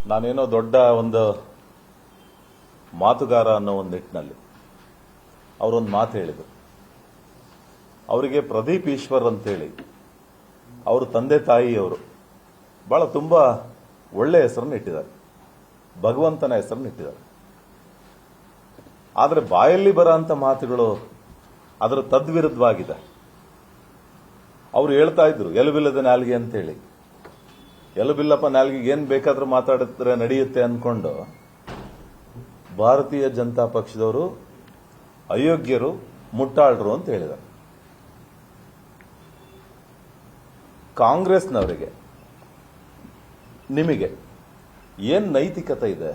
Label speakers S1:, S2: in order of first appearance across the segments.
S1: ನಾನೇನೋ ದೊಡ್ಡ ಒಂದು ಮಾತುಗಾರ ಅನ್ನೋ ಒಂದು ನಿಟ್ಟಿನಲ್ಲಿ ಅವರೊಂದು ಮಾತು ಹೇಳಿದರು. ಅವರಿಗೆ ಪ್ರದೀಪ್ ಈಶ್ವರ್ ಅಂತೇಳಿ ಅವ್ರ ತಂದೆ ತಾಯಿಯವರು ಬಹಳ ತುಂಬಾ ಒಳ್ಳೆ ಹೆಸರನ್ನು ಇಟ್ಟಿದ್ದಾರೆ, ಭಗವಂತನ ಹೆಸರನ್ನು ಇಟ್ಟಿದ್ದಾರೆ. ಆದರೆ ಬಾಯಲ್ಲಿ ಬರೋಂಥ ಮಾತುಗಳು ಅದರ ತದ್ವಿರುದ್ಧವಾಗಿದೆ. ಅವರು ಹೇಳ್ತಾ ಇದ್ರು ಎಲುಬಿಲ್ಲದ ನಾಲ್ಗೆ ಅಂತೇಳಿ. ಎಲುಬಿಲ್ಲಪ್ಪ ನಾಲ್ಗೆಗೆ ಏನ್ ಬೇಕಾದ್ರೂ ಮಾತಾಡಿದ್ರೆ ನಡೆಯುತ್ತೆ ಅಂದ್ಕೊಂಡು ಭಾರತೀಯ ಜನತಾ ಪಕ್ಷದವರು ಅಯೋಗ್ಯರು, ಮುಟ್ಟಾಳರು ಅಂತ ಹೇಳಿದ್ದಾರೆ. ಕಾಂಗ್ರೆಸ್ನವರಿಗೆ ನಿಮಗೆ ಏನ್ ನೈತಿಕತೆ ಇದೆ?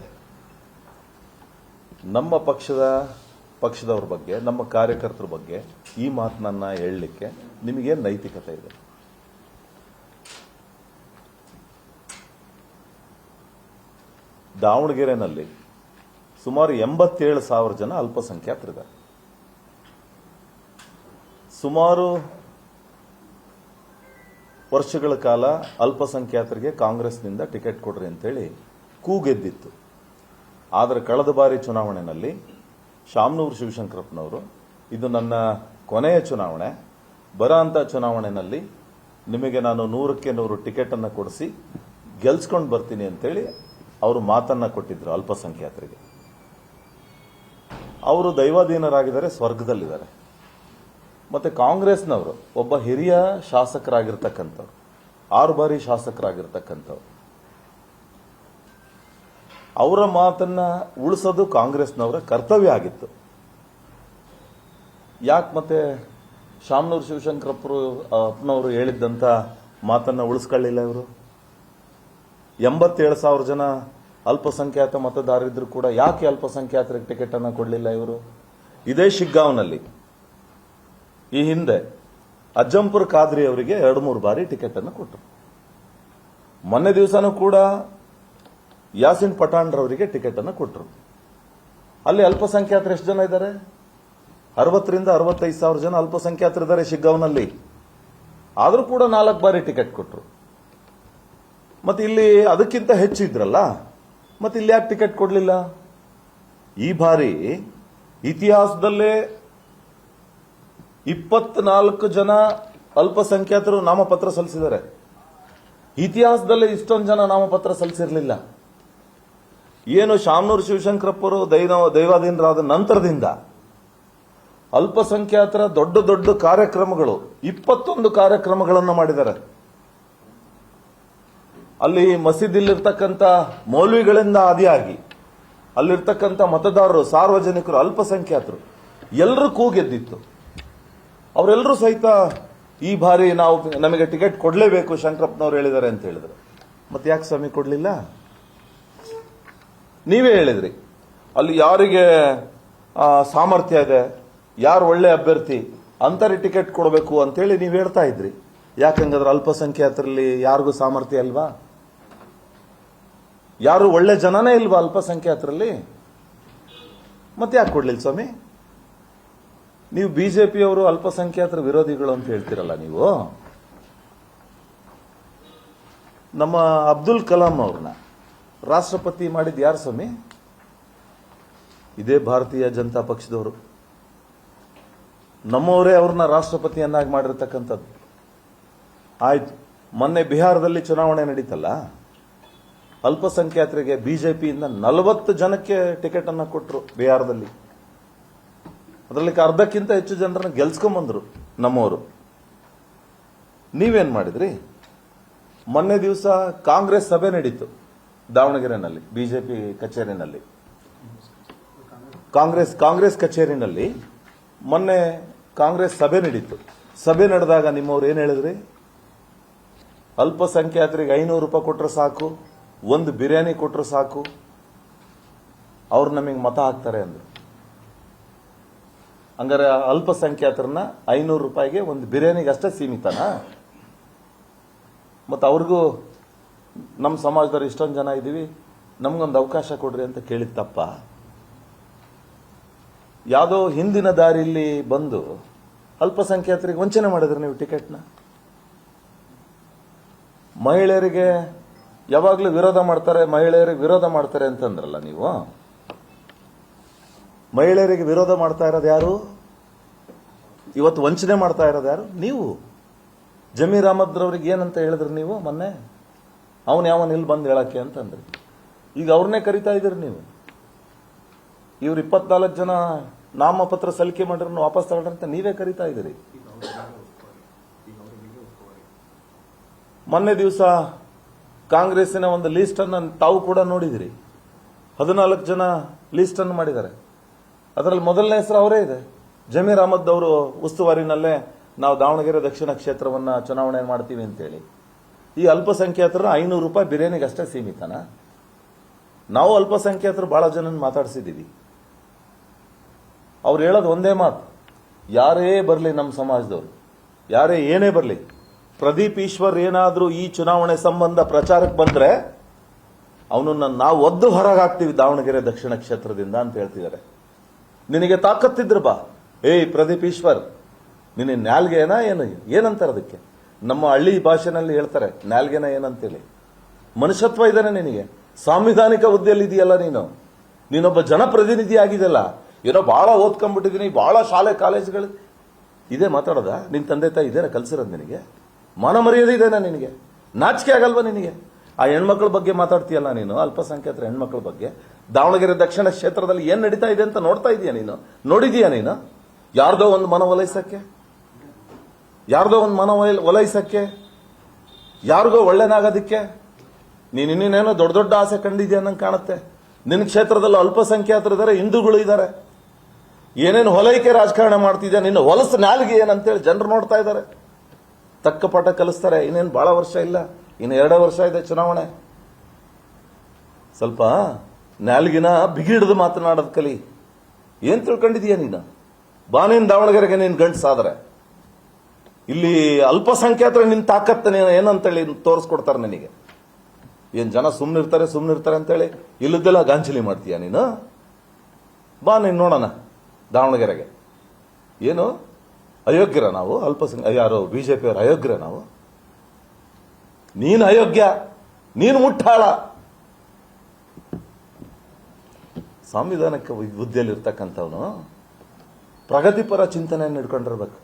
S1: ನಮ್ಮ ಪಕ್ಷದವ್ರ ಬಗ್ಗೆ, ನಮ್ಮ ಕಾರ್ಯಕರ್ತರ ಬಗ್ಗೆ ಈ ಮಾತನ್ನ ಹೇಳಲಿಕ್ಕೆ ನಿಮಗೇನು ನೈತಿಕತೆ ಇದೆ? ದಾವಣಗೆರೆನಲ್ಲಿ ಸುಮಾರು 87,000 ಜನ ಅಲ್ಪಸಂಖ್ಯಾತರಿದ್ದಾರೆ. ಸುಮಾರು ವರ್ಷಗಳ ಕಾಲ ಅಲ್ಪಸಂಖ್ಯಾತರಿಗೆ ಕಾಂಗ್ರೆಸ್ನಿಂದ ಟಿಕೆಟ್ ಕೊಡ್ರಿ ಅಂತೇಳಿ ಕೂಗೆದ್ದಿತ್ತು. ಆದರೆ ಕಳೆದ ಬಾರಿ ಚುನಾವಣೆಯಲ್ಲಿ ಶಾಮನೂರು ಶಿವಶಂಕರಪ್ಪನವರು ಇದು ನನ್ನ ಕೊನೆಯ ಚುನಾವಣೆ, ಬರೋಂಥ ಚುನಾವಣೆಯಲ್ಲಿ ನಿಮಗೆ ನಾನು 100ಕ್ಕೆ 100 ಟಿಕೆಟ್ ಅನ್ನು ಕೊಡಿಸಿ ಗೆಲ್ಸ್ಕೊಂಡು ಬರ್ತೀನಿ ಅಂತೇಳಿ ಅವರು ಮಾತನ್ನ ಕೊಟ್ಟಿದ್ರು ಅಲ್ಪಸಂಖ್ಯಾತರಿಗೆ. ಅವರು ದೈವಾಧೀನರಾಗಿದ್ದಾರೆ, ಸ್ವರ್ಗದಲ್ಲಿದ್ದಾರೆ. ಮತ್ತೆ ಕಾಂಗ್ರೆಸ್ನವರು ಒಬ್ಬ ಹಿರಿಯ ಶಾಸಕರಾಗಿರ್ತಕ್ಕಂಥವ್ರು, 6 ಬಾರಿ ಶಾಸಕರಾಗಿರ್ತಕ್ಕಂಥವ್ರು, ಅವರ ಮಾತನ್ನ ಉಳಿಸೋದು ಕಾಂಗ್ರೆಸ್ನವರ ಕರ್ತವ್ಯ ಆಗಿತ್ತು. ಯಾಕೆ ಮತ್ತೆ ಶಾಮನೂರು ಶಿವಶಂಕರಪ್ಪನವರು ಹೇಳಿದ್ದಂತ ಮಾತನ್ನ ಉಳಿಸ್ಕೊಳ್ಳಿಲ್ಲ ಇವರು? 87,000 ಜನ ಅಲ್ಪಸಂಖ್ಯಾತ ಮತದಾರರಿದ್ರು ಕೂಡ ಯಾಕೆ ಅಲ್ಪಸಂಖ್ಯಾತರಿಗೆ ಟಿಕೆಟ್ ಅನ್ನ ಕೊಡಲಿಲ್ಲ ಇವರು? ಇದೇ ಶಿಗ್ಗಾಂವ್ನಲ್ಲಿ ಈ ಹಿಂದೆ ಅಜ್ಜಂಪುರ ಖಾದ್ರಿ ಅವರಿಗೆ 2-3 ಬಾರಿ ಟಿಕೆಟ್ ಅನ್ನು ಕೊಟ್ಟರು. ಮೊನ್ನೆ ದಿವಸನೂ ಕೂಡ ಯಾಸಿನ್ ಪಠಾಣ್ರವರಿಗೆ ಟಿಕೆಟ್ ಅನ್ನು ಕೊಟ್ಟರು. ಅಲ್ಲಿ ಅಲ್ಪಸಂಖ್ಯಾತರು ಎಷ್ಟು ಜನ ಇದ್ದಾರೆ? 60,000 ರಿಂದ 65,000 ಜನ ಅಲ್ಪಸಂಖ್ಯಾತರಿದ್ದಾರೆ ಶಿಗ್ಗಾಂವ್ನಲ್ಲಿ. ಆದರೂ ಕೂಡ 4 ಬಾರಿ ಟಿಕೆಟ್ ಕೊಟ್ಟರು. ಮತ್ತೆ ಇಲ್ಲಿ ಅದಕ್ಕಿಂತ ಹೆಚ್ಚಿದ್ರಲ್ಲ, ಮತ್ತೆ ಇಲ್ಲಿ ಯಾಕೆ ಟಿಕೆಟ್ ಕೊಡಲಿಲ್ಲ? ಈ ಬಾರಿ ಇತಿಹಾಸದಲ್ಲೇ 24 ಜನ ಅಲ್ಪಸಂಖ್ಯಾತರು ನಾಮಪತ್ರ ಸಲ್ಲಿಸಿದ್ದಾರೆ. ಇತಿಹಾಸದಲ್ಲೇ ಇಷ್ಟೊಂದು ಜನ ನಾಮಪತ್ರ ಸಲ್ಲಿಸಿರಲಿಲ್ಲ. ಏನು ಶಾಮನೂರು ಶಿವಶಂಕರಪ್ಪರು ದೈವಾಧೀನರಾದ ನಂತರದಿಂದ ಅಲ್ಪಸಂಖ್ಯಾತರ ದೊಡ್ಡ ದೊಡ್ಡ ಕಾರ್ಯಕ್ರಮಗಳು 21 ಕಾರ್ಯಕ್ರಮಗಳನ್ನು ಮಾಡಿದ್ದಾರೆ. ಅಲ್ಲಿ ಮಸೀದಿಲಿರ್ತಕ್ಕಂಥ ಮೌಲ್ವಿಗಳಿಂದ ಆದಿಯಾಗಿ ಅಲ್ಲಿರ್ತಕ್ಕಂಥ ಮತದಾರರು, ಸಾರ್ವಜನಿಕರು, ಅಲ್ಪಸಂಖ್ಯಾತರು ಎಲ್ಲರೂ ಕೂಗೆದ್ದಿತ್ತು. ಅವರೆಲ್ಲರೂ ಸಹಿತ ಈ ಬಾರಿ ನಮಗೆ ಟಿಕೆಟ್ ಕೊಡಲೇಬೇಕು ಶಂಕರಪ್ಪನವ್ರು ಹೇಳಿದ್ದಾರೆ ಅಂತ ಹೇಳಿದ್ರು. ಮತ್ತೆ ಯಾಕೆ ಸ್ವಾಮಿ ಕೊಡಲಿಲ್ಲ? ನೀವೇ ಹೇಳಿದ್ರಿ ಅಲ್ಲಿ ಯಾರಿಗೆ ಸಾಮರ್ಥ್ಯ ಇದೆ, ಯಾರು ಒಳ್ಳೆ ಅಭ್ಯರ್ಥಿ ಅಂತರಿಗೆ ಟಿಕೆಟ್ ಕೊಡಬೇಕು ಅಂತೇಳಿ ನೀವು ಹೇಳ್ತಾ ಇದ್ರಿ. ಯಾಕಂದ್ರೆ ಅಲ್ಪಸಂಖ್ಯಾತರಲ್ಲಿ ಯಾರಿಗೂ ಸಾಮರ್ಥ್ಯ ಇಲ್ವಾ? ಯಾರು ಒಳ್ಳೆ ಜನನೇ ಇಲ್ವಾ ಅಲ್ಪಸಂಖ್ಯಾತರಲ್ಲಿ? ಮತ್ತೆ ಯಾಕೆ ಕೊಡ್ಲಿಲ್ಲ ಸ್ವಾಮಿ? ನೀವು ಬಿಜೆಪಿಯವರು ಅಲ್ಪಸಂಖ್ಯಾತರ ವಿರೋಧಿಗಳು ಅಂತ ಹೇಳ್ತಿರಲ್ಲ ನೀವು. ನಮ್ಮ ಅಬ್ದುಲ್ ಕಲಾಂ ಅವ್ರನ್ನ ರಾಷ್ಟ್ರಪತಿ ಮಾಡಿದ್ ಯಾರು ಸ್ವಾಮಿ? ಇದೇ ಭಾರತೀಯ ಜನತಾ ಪಕ್ಷದವರು. ನಮ್ಮವರೇ ಅವ್ರನ್ನ ರಾಷ್ಟ್ರಪತಿಯನ್ನಾಗಿ ಮಾಡಿರ್ತಕ್ಕಂಥದ್ದು. ಆಯ್ತು, ಮೊನ್ನೆ ಬಿಹಾರದಲ್ಲಿ ಚುನಾವಣೆ ನಡೀತಲ್ಲ, ಅಲ್ಪಸಂಖ್ಯಾತರಿಗೆ ಬಿಜೆಪಿಯಿಂದ 40 ಜನಕ್ಕೆ ಟಿಕೆಟ್ ಅನ್ನ ಕೊಟ್ಟರು ಬಿಹಾರದಲ್ಲಿ. ಅದರಲ್ಲಿ ಅರ್ಧಕ್ಕಿಂತ ಹೆಚ್ಚು ಜನರನ್ನ ಗೆಲ್ಸ್ಕೊಂಡ್ಬಂದ್ರು ನಮ್ಮವರು. ನೀವೇನ್ ಮಾಡಿದ್ರಿ? ಮೊನ್ನೆ ದಿವಸ ಕಾಂಗ್ರೆಸ್ ಸಭೆ ನಡೀತು ದಾವಣಗೆರೆನಲ್ಲಿ, ಬಿಜೆಪಿ ಕಚೇರಿನಲ್ಲಿ, ಕಾಂಗ್ರೆಸ್ ಕಚೇರಿನಲ್ಲಿ ಮೊನ್ನೆ ಕಾಂಗ್ರೆಸ್ ಸಭೆ ನಡೀತು. ಸಭೆ ನಡೆದಾಗ ನಿಮ್ಮವ್ರು ಏನ್ ಹೇಳಿದ್ರಿ? ಅಲ್ಪಸಂಖ್ಯಾತರಿಗೆ 500 ರೂಪಾಯಿ ಕೊಟ್ಟರೆ ಸಾಕು, ಒಂದು ಬಿರಿಯಾನಿ ಕೊಟ್ಟರೆ ಸಾಕು, ಅವ್ರು ನಮಗೆ ಮತ ಹಾಕ್ತಾರೆ ಅಂದ್ರು. ಹಂಗಾರೆ ಅಲ್ಪಸಂಖ್ಯಾತರನ್ನ 500 ರೂಪಾಯಿಗೆ ಒಂದು ಬಿರಿಯಾನಿಗೆ ಅಷ್ಟೇ ಸೀಮಿತನಾ? ಮತ್ತು ಅವ್ರಿಗೂ ನಮ್ಮ ಸಮಾಜದವ್ರು ಇಷ್ಟೊಂದು ಜನ ಇದ್ದೀವಿ, ನಮ್ಗೊಂದು ಅವಕಾಶ ಕೊಡ್ರಿ ಅಂತ ಕೇಳಿದ ತಪ್ಪ? ಯಾವುದೋ ಹಿಂದಿನ ದಾರಿಯಲ್ಲಿ ಬಂದು ಅಲ್ಪಸಂಖ್ಯಾತರಿಗೆ ವಂಚನೆ ಮಾಡಿದ್ರೆ ನೀವು ಟಿಕೆಟ್ನ. ಮಹಿಳೆಯರಿಗೆ ಯಾವಾಗಲೂ ವಿರೋಧ ಮಾಡ್ತಾರೆ, ಮಹಿಳೆಯರಿಗೆ ವಿರೋಧ ಮಾಡ್ತಾರೆ ಅಂತಂದ್ರಲ್ಲ ನೀವು. ಮಹಿಳೆಯರಿಗೆ ವಿರೋಧ ಮಾಡ್ತಾ ಇರೋದು ಯಾರು? ಇವತ್ತು ವಂಚನೆ ಮಾಡ್ತಾ ಇರೋದು ಯಾರು? ನೀವು. ಜಮೀರ್ ಅಹಮದ್ ರವ್ರಿಗೆ ಏನಂತ ಹೇಳಿದ್ರಿ ನೀವು ಮೊನ್ನೆ? ಅವನು ಯಾವನ್ ಇಲ್ಲಿ ಬಂದು ಹೇಳಕ್ಕೆ ಅಂತಂದ್ರಿ. ಈಗ ಅವ್ರನ್ನೇ ಕರಿತಾ ಇದ್ದೀರಿ ನೀವು. ಇವ್ರು 24 ಜನ ನಾಮಪತ್ರ ಸಲ್ಲಿಕೆ ಮಾಡಿದ್ರು ವಾಪಸ್ ತಗೊಂಡ್ರಂತ ನೀವೇ ಕರಿತಾ ಇದ್ದೀರಿ. ಮೊನ್ನೆ ದಿವಸ ಕಾಂಗ್ರೆಸ್ಸಿನ ಒಂದು ಲೀಸ್ಟ್ ಅನ್ನು ತಾವು ಕೂಡ ನೋಡಿದಿರಿ. 14 ಜನ ಲೀಸ್ಟ್ ಅನ್ನು ಮಾಡಿದ್ದಾರೆ. ಅದರಲ್ಲಿ ಮೊದಲನೇ ಹೆಸರು ಅವರೇ ಇದೆ. ಜಮೀರ್ ಅಹಮದ್ ಅವರು ಉಸ್ತುವಾರಿನಲ್ಲೇ ನಾವು ದಾವಣಗೆರೆ ದಕ್ಷಿಣ ಕ್ಷೇತ್ರವನ್ನ ಚುನಾವಣೆ ಮಾಡ್ತೀವಿ ಅಂತೇಳಿ. ಈ ಅಲ್ಪಸಂಖ್ಯಾತರು 500 ರೂಪಾಯಿ ಬಿರಿಯಾನಿಗೆ ಅಷ್ಟೇ ಸೀಮಿತನಾ? ನಾವು ಅಲ್ಪಸಂಖ್ಯಾತರು ಬಹಳ ಜನ ಮಾತಾಡಿಸಿದ್ದೀವಿ. ಅವ್ರು ಹೇಳೋದು ಒಂದೇ ಮಾತು, ಯಾರೇ ಬರಲಿ ನಮ್ಮ ಸಮಾಜದವರು, ಯಾರೇ ಏನೇ ಬರಲಿ, ಪ್ರದೀಪ್ ಈಶ್ವರ್ ಏನಾದರೂ ಈ ಚುನಾವಣೆ ಸಂಬಂಧ ಪ್ರಚಾರಕ್ಕೆ ಬಂದ್ರೆ ಅವನನ್ನ ನಾವು ಒದ್ದು ಹೊರಗಾಗ್ತೀವಿ ದಾವಣಗೆರೆ ದಕ್ಷಿಣ ಕ್ಷೇತ್ರದಿಂದ ಅಂತ ಹೇಳ್ತಿದ್ದಾರೆ. ನಿನಗೆ ತಾಕತ್ತಿದ್ರು ಬಾ. ಏಯ್ ಪ್ರದೀಪ್ ಈಶ್ವರ್, ನಿನ್ನ ನ್ಯಾಲ್ಗೆನಾ ಏನಂತಾರೆ ಅದಕ್ಕೆ? ನಮ್ಮ ಹಳ್ಳಿ ಭಾಷೆನಲ್ಲಿ ಹೇಳ್ತಾರೆ ನ್ಯಾಲ್ಗೆನ ಏನಂತೇಳಿ. ಮನುಷ್ಯತ್ವ ಇದ್ದಾನೆ ನಿನಗೆ? ಸಾಂವಿಧಾನಿಕ ಹುದ್ದೆಯಲ್ಲಿ ಇದೆಯಲ್ಲ ನೀನೊಬ್ಬ ಜನಪ್ರತಿನಿಧಿ ಆಗಿದೆಯಲ್ಲ. ಏನೋ ಬಹಳ ಓದ್ಕೊಂಡ್ಬಿಟ್ಟಿದ್ದೀನಿ, ಬಹಳ ಶಾಲೆ ಕಾಲೇಜುಗಳು ಇದೇ ಮಾತಾಡೋದ? ನಿನ್ ತಂದೆ ತಾಯಿ ಇದೇನ ಕಲ್ಸಿರೋದು ನಿನಗೆ? ಮಾನ ಮರ್ಯಾದೆ ಇದೆನಾ ನಿನಗೆ? ನಾಚಿಕೆ ಆಗಲ್ವಾ ನಿನಗೆ? ಆ ಹೆಣ್ಮಕ್ಳ ಬಗ್ಗೆ ಮಾತಾಡ್ತೀಯಲ್ಲ ನೀನು, ಅಲ್ಪಸಂಖ್ಯಾತರ ಹೆಣ್ಮಕ್ಳ ಬಗ್ಗೆ. ದಾವಣಗೆರೆ ದಕ್ಷಿಣ ಕ್ಷೇತ್ರದಲ್ಲಿ ಏನ್ ನಡೀತಾ ಇದೆ ಅಂತ ನೋಡ್ತಾ ಇದೀಯ ನೀನು? ನೋಡಿದೀಯ ನೀನು? ಯಾರ್ದೋ ಒಂದು ಮನ ಒಲೈಸಕ್ಕೆ, ಯಾರಿಗೋ ಒಳ್ಳೆನಾಗೋದಿಕ್ಕೆ ನೀನು ಇನ್ನೇನೋ ದೊಡ್ಡ ದೊಡ್ಡ ಆಸೆ ಕಂಡಿದ್ಯಾ ಅನ್ನಂಗೆ ಕಾಣುತ್ತೆ. ನಿನ್ನ ಕ್ಷೇತ್ರದಲ್ಲಿ ಅಲ್ಪಸಂಖ್ಯಾತರು ಇದ್ದಾರೆ, ಹಿಂದೂಗಳು ಇದ್ದಾರೆ. ಏನೇನು ಹೊಲೈಕೆ ರಾಜಕಾರಣ ಮಾಡ್ತಿದ್ಯಾ, ನಿನ್ನ ಹೊಲಸು ನಾಲ್ಗೆ ಏನಂತೇಳಿ ಜನರು ನೋಡ್ತಾ ಇದ್ದಾರೆ. ತಕ್ಕ ಪಾಠ ಕಲಿಸ್ತಾರೆ. ಇನ್ನೇನು ಬಹಳ ವರ್ಷ ಇಲ್ಲ, ಇನ್ನು 2 ವರ್ಷ ಇದೆ ಚುನಾವಣೆ. ಸ್ವಲ್ಪ ನಾಲ್ಗಿನ ಬಿಗಿಡಿದು ಮಾತನಾಡೋದು ಕಲಿ. ಏನ್ ತಿಳ್ಕೊಂಡಿದೀಯ ನೀನು? ಬಾ ನೀನ್ ದಾವಣಗೆರೆಗೆ ನೀನ್ ಗಂಟಸಾದ್ರೆ ಇಲ್ಲಿ ಅಲ್ಪಸಂಖ್ಯಾತರ ನಿನ್ ತಾಕತ್ತ ಏನಂತೇಳಿ ತೋರಿಸ್ಕೊಡ್ತಾರೆ ನಿನಗೆ. ಏನ್ ಜನ ಸುಮ್ನಿರ್ತಾರೆ ಅಂತೇಳಿ ಇಲ್ಲದೆಲ್ಲ ಗಾಂಚಲಿ ಮಾಡ್ತೀಯ ನೀನು? ಬಾ ನೀನ್ ನೋಡೋಣ ದಾವಣಗೆರೆಗೆ. ಏನು ಅಯೋಗ್ಯರ ನಾವು? ಯಾರು ಬಿಜೆಪಿ ಅವರು ಅಯೋಗ್ಯರ ನಾವು? ನೀನು ಅಯೋಗ್ಯ, ನೀನು ಮುಟ್ಟಾಳ. ಸಂವಿಧಾನಕ್ಕೆ ಹುದ್ದೆಯಲ್ಲಿ ಇರ್ತಕ್ಕಂಥವನು ಪ್ರಗತಿಪರ ಚಿಂತನೆಯನ್ನು ಇಟ್ಕೊಂಡಿರ್ಬೇಕು.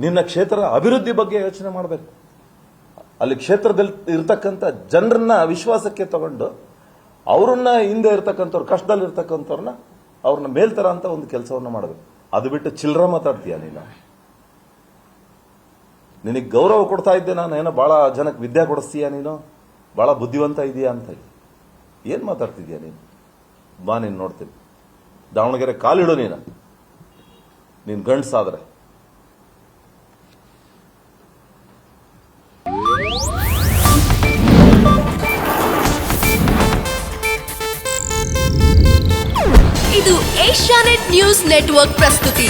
S1: ನಿನ್ನ ಕ್ಷೇತ್ರ ಅಭಿವೃದ್ಧಿ ಬಗ್ಗೆ ಯೋಚನೆ ಮಾಡಬೇಕು. ಅಲ್ಲಿ ಕ್ಷೇತ್ರದಲ್ಲಿ ಇರ್ತಕ್ಕಂಥ ಜನರನ್ನ ವಿಶ್ವಾಸಕ್ಕೆ ತಗೊಂಡು ಅವರನ್ನ ಹಿಂದೆ ಇರ್ತಕ್ಕಂಥವ್ರು, ಕಷ್ಟದಲ್ಲಿ ಇರ್ತಕ್ಕಂಥವ್ರನ್ನ ಅವ್ರನ್ನ ಮೇಲ್ತರ ಅಂತ ಒಂದು ಕೆಲಸವನ್ನು ಮಾಡಬೇಕು. ಅದು ಬಿಟ್ಟು ಚಿಲ್ಲರ ಮಾತಾಡ್ತೀಯ ನೀನು? ನಿನಗೆ ಗೌರವ ಕೊಡ್ತಾ ಇದ್ದೆ ನಾನು, ಏನೋ ಬಹಳ ಜನಕ್ಕೆ ವಿದ್ಯೆ ಕೊಡಿಸ್ತೀಯ ನೀನು, ಬಹಳ ಬುದ್ಧಿವಂತ ಇದೆಯಾ ಅಂತ. ಏನ್ ಮಾತಾಡ್ತಿದ್ಯಾ ನೀನು? ಬಾ ನೀನು ನೋಡ್ತೀನಿ. ದಾವಣಗೆರೆ ಕಾಲಿಡು ನೀನು ಗಂಡಸಾದ್ರೆ.
S2: ಇದು ಏಷ್ಯಾನೆಟ್ ನ್ಯೂಸ್ ನೆಟ್ವರ್ಕ್ ಪ್ರಸ್ತುತಿ.